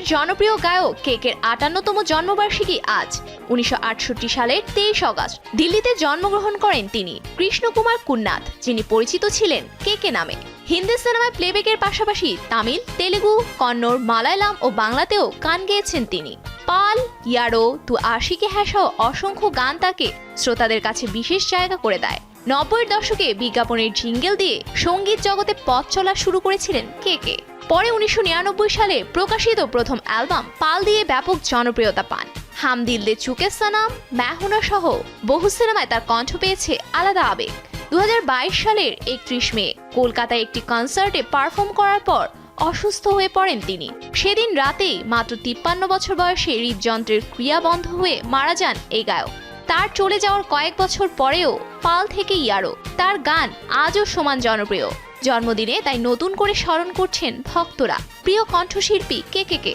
বাংলাদেশের জনপ্রিয় গায়ক কেকের ৫৮তম জন্মবার্ষিকী আজ। ১৯৬৮ সালের ২৩ অগস্ট দিল্লিতে জন্মগ্রহণ করেন তিনি। কৃষ্ণ কুমার কুন্নাথ, যিনি পরিচিত ছিলেন কেকে নামে। হিন্দি সিনেমায় প্লেব্যাকের পাশাপাশি তামিল, তেলেগু, কন্নড়, মালায়ালাম ও বাংলাতেও গান গেয়েছেন তিনি। পাল, ইয়ারো, তু আশিকে হ্যাঁ সহ অসংখ্য গান তাকে শ্রোতাদের কাছে বিশেষ জায়গা করে দেয়। ৯০-এর দশকে বিজ্ঞাপনের জিঙ্গেল দিয়ে সঙ্গীত জগতে পথ চলা শুরু করেছিলেন কেকে। পরে ১৯৯৯ সালে প্রকাশিত প্রথম অ্যালবাম পাল দিয়ে ব্যাপক জনপ্রিয়তা পান। হাম দিল দে চুকে সনম, मैं हूं ना সহ বহু সিনেমায় তার কণ্ঠ পেয়েছে আলাদা আবেগ। ২০২২ সালের ৩১ মে কলকাতায় একটি কনসার্টে পারফর্ম করার পর অসুস্থ হয়ে পড়েন তিনি। সেদিন রাতেই মাত্র ৫৩ বছর বয়সে হৃদযন্ত্রের ক্রিয়া বন্ধ হয়ে মারা যান এই গায়ক। তার চলে যাওয়ার কয়েক বছর পরেও পাল থেকে ইয়ারো, তার গান আজও সমান জনপ্রিয়। জন্মদিনে তাই নতুন করে স্মরণ করছেন ভক্তরা প্রিয় কণ্ঠশিল্পী কেকে।